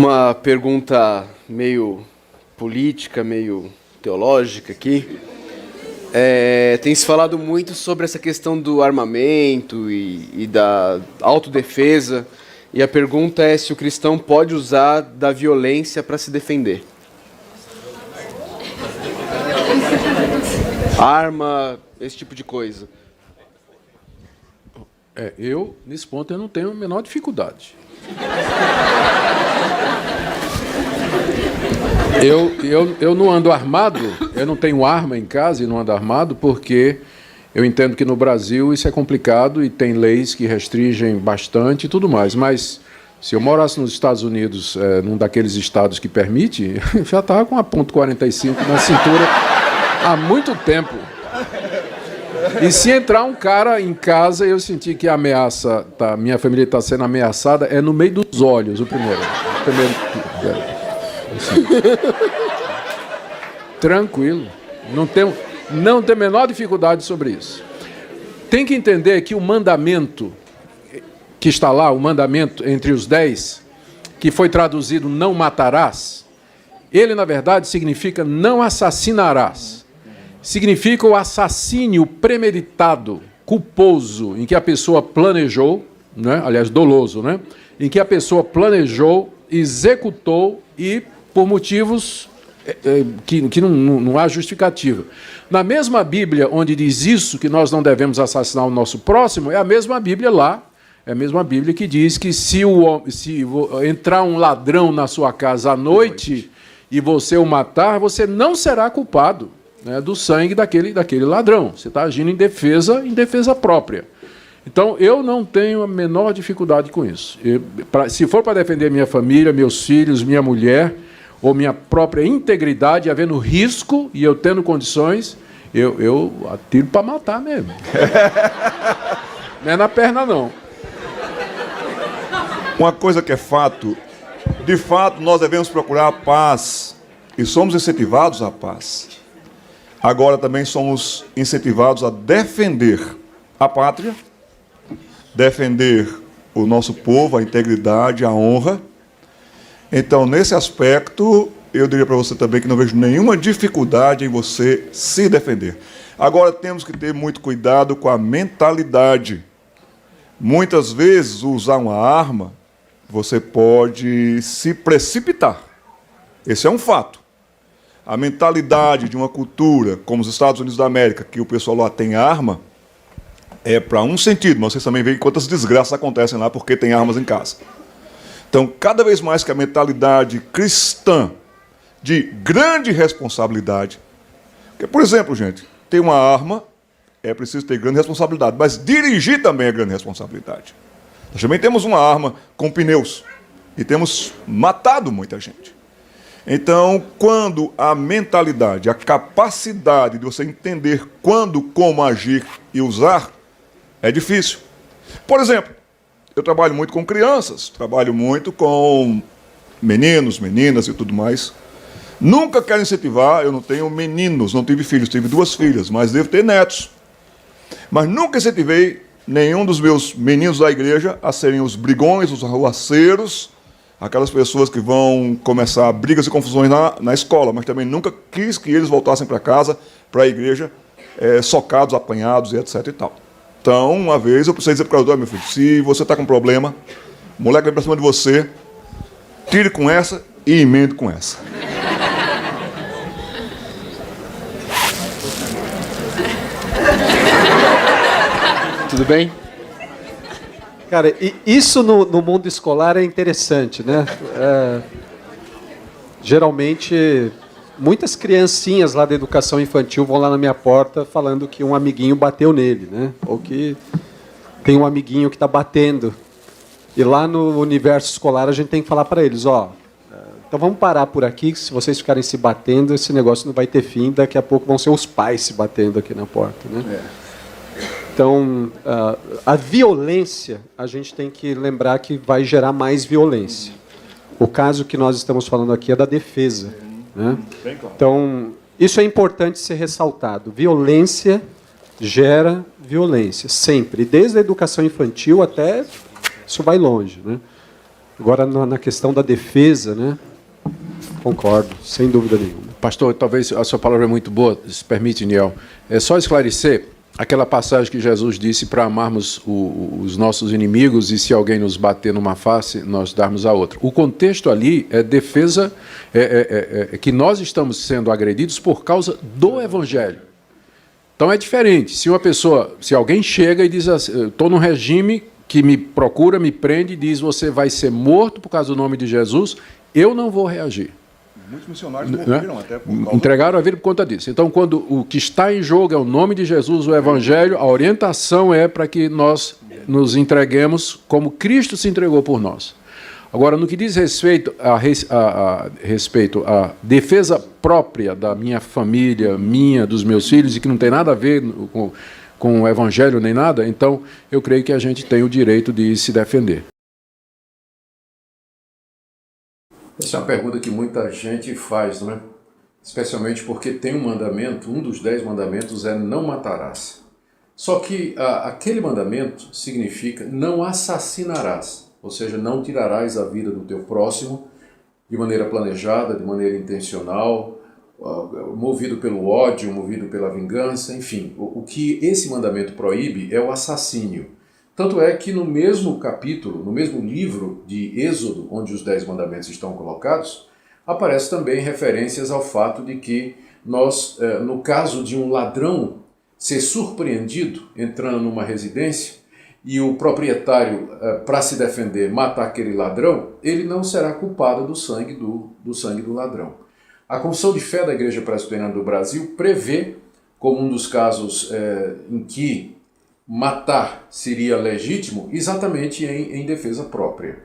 Uma pergunta meio política, meio teológica aqui. Tem se falado muito sobre essa questão do armamento e da autodefesa. E a pergunta é se o cristão pode usar da violência para se defender. Arma, esse tipo de coisa. Nesse ponto, eu não tenho a menor dificuldade. Eu não ando armado, eu não tenho arma em casa e não ando armado porque eu entendo que no Brasil isso é complicado e tem leis que restringem bastante e tudo mais. Mas se eu morasse nos Estados Unidos, num daqueles estados que permite, eu já estava com a .45 na cintura há muito tempo. E se entrar um cara em casa e eu sentir que a ameaça, minha família está sendo ameaçada, é no meio dos olhos, o primeiro. Assim. Tranquilo. Não tem a menor dificuldade sobre isso. Tem que entender que o mandamento que está lá, o mandamento entre os 10, que foi traduzido não matarás, ele, na verdade, significa não assassinarás. Significa o assassínio premeditado, culposo, em que a pessoa planejou, né? Aliás, doloso, né? Em que a pessoa planejou, executou e por motivos que não há justificativa. Na mesma Bíblia, onde diz isso, que nós não devemos assassinar o nosso próximo, é a mesma Bíblia lá, é a mesma Bíblia que diz que se entrar um ladrão na sua casa à noite e você o matar, você não será culpado, né, do sangue daquele ladrão. Você está agindo em defesa própria. Então, eu não tenho a menor dificuldade com isso. Se for para defender minha família, meus filhos, minha mulher, ou minha própria integridade, havendo risco e eu tendo condições, eu atiro para matar mesmo. Não é na perna, não. Uma coisa que é fato, de fato, nós devemos procurar a paz e somos incentivados à paz. Agora também somos incentivados a defender a pátria, defender o nosso povo, a integridade, a honra. Então, nesse aspecto, eu diria para você também que não vejo nenhuma dificuldade em você se defender. Agora, temos que ter muito cuidado com a mentalidade. Muitas vezes, usar uma arma, você pode se precipitar. Esse é um fato. A mentalidade de uma cultura, como os Estados Unidos da América, que o pessoal lá tem arma, é para um sentido, mas vocês também veem quantas desgraças acontecem lá porque tem armas em casa. Então, cada vez mais que a mentalidade cristã de grande responsabilidade, porque, por exemplo, gente, ter uma arma é preciso ter grande responsabilidade, mas dirigir também é grande responsabilidade. Nós também temos uma arma com pneus e temos matado muita gente. Então, quando a mentalidade, a capacidade de você entender quando, como agir e usar, é difícil. Por exemplo, eu trabalho muito com crianças, trabalho muito com meninos, meninas e tudo mais. Nunca quero incentivar, eu não tenho meninos, não tive filhos, tive 2 filhas, mas devo ter netos. Mas nunca incentivei nenhum dos meus meninos da igreja a serem os brigões, os arruaceiros, aquelas pessoas que vão começar brigas e confusões na escola, mas também nunca quis que eles voltassem para casa, para a igreja, socados, apanhados e etc. e tal. Então, uma vez eu precisei dizer para o cara, meu filho, se você está com problema, o moleque vem para cima de você, tire com essa e emende com essa. Tudo bem? Cara, isso no mundo escolar é interessante, né? Geralmente, muitas criancinhas lá da educação infantil vão lá na minha porta falando que um amiguinho bateu nele, né? Ou que tem um amiguinho que está batendo. E lá no universo escolar a gente tem que falar para eles, então vamos parar por aqui, que se vocês ficarem se batendo, esse negócio não vai ter fim, daqui a pouco vão ser os pais se batendo aqui na porta, né? Então, a violência, a gente tem que lembrar que vai gerar mais violência. O caso que nós estamos falando aqui é da defesa, né? Então, isso é importante ser ressaltado. Violência gera violência, sempre. Desde a educação infantil até... Isso vai longe, né? Agora, na questão da defesa, né? Concordo, sem dúvida nenhuma. Pastor, talvez a sua palavra é muito boa, se permite, Niel. É só esclarecer aquela passagem que Jesus disse para amarmos os nossos inimigos e se alguém nos bater numa face, nós darmos a outra. O contexto ali é defesa, que nós estamos sendo agredidos por causa do Evangelho. Então é diferente. Se alguém chega e diz assim, estou num regime que me procura, me prende e diz, você vai ser morto por causa do nome de Jesus, eu não vou reagir. Muitos missionários morreram até por causa... Entregaram a vida por conta disso. Então, quando o que está em jogo é o nome de Jesus, o Evangelho, a orientação é para que nós nos entreguemos como Cristo se entregou por nós. Agora, no que diz respeito à defesa própria da minha família, minha, dos meus filhos, e que não tem nada a ver com o Evangelho nem nada, então eu creio que a gente tem o direito de se defender. Essa é uma pergunta que muita gente faz, não é? Especialmente porque tem um mandamento, um dos 10 mandamentos é não matarás. Só que aquele mandamento significa não assassinarás, ou seja, não tirarás a vida do teu próximo de maneira planejada, de maneira intencional, movido pelo ódio, movido pela vingança, enfim. O que esse mandamento proíbe é o assassínio. Tanto é que no mesmo capítulo, no mesmo livro de Êxodo, onde os 10 mandamentos estão colocados, aparece também referências ao fato de que nós, no caso de um ladrão ser surpreendido entrando numa residência e o proprietário, para se defender, matar aquele ladrão, ele não será culpado do sangue do ladrão. A Confissão de Fé da Igreja Presbiteriana do Brasil prevê, como um dos casos em que matar seria legítimo, exatamente em defesa própria.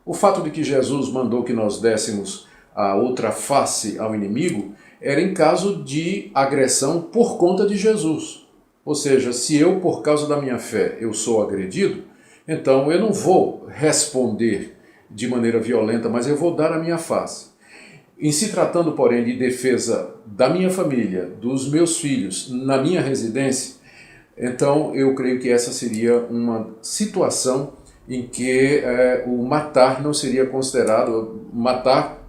O fato de que Jesus mandou que nós dessemos a outra face ao inimigo era em caso de agressão por conta de Jesus. Ou seja, se eu, por causa da minha fé, eu sou agredido, então eu não vou responder de maneira violenta, mas eu vou dar a minha face. Em se tratando, porém, de defesa da minha família, dos meus filhos, na minha residência, então eu creio que essa seria uma situação em que o matar não seria considerado, matar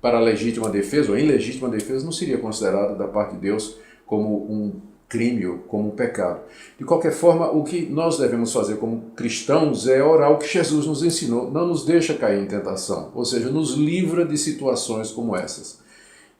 para legítima defesa ou em legítima defesa não seria considerado da parte de Deus como um crime ou como um pecado. De qualquer forma, o que nós devemos fazer como cristãos é orar o que Jesus nos ensinou, não nos deixa cair em tentação, ou seja, nos livra de situações como essas.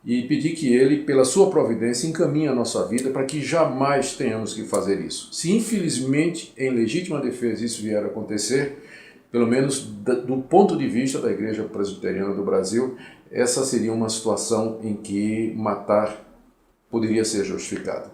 E pedir que Ele, pela sua providência, encaminhe a nossa vida para que jamais tenhamos que fazer isso. Se infelizmente, em legítima defesa, isso vier a acontecer, pelo menos do ponto de vista da Igreja Presbiteriana do Brasil, essa seria uma situação em que matar poderia ser justificado.